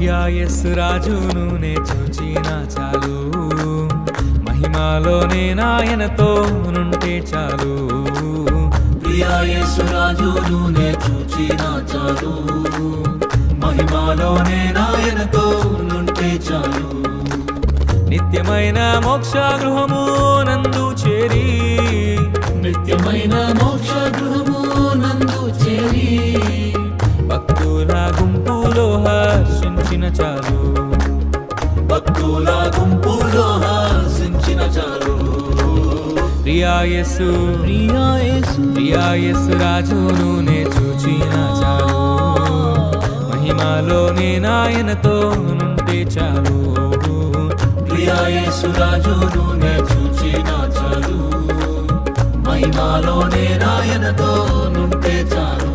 ప్రియా యేసు రాజును నే చూచిన చాలు, మహిమలోనే నాయనతో నుంటే చాలు. ప్రియా యేసు రాజును నే చూచిన చాలు, మహిమలోనే నాయనతో నుంటే చాలు. నిత్యమైన మోక్ష గృహము నందు చేరి, నిత్యమైన మోక్ష గృహము నందు చేరి, భక్తుల గుంపులో హర్షించిన చాలు, భక్తుల గుంపులో హర్షించిన చాలు. ప్రియా యేసు ప్రియా యేసు ప్రియా యేసు రాజును నే చూచిన చాలు, మహిమలోనే నాయనతో నుంటే చాలు. ప్రియా యేసు రాజును నే చూచిన చాలు, మహిమలోనే నాయనతో నుంటే చాలు.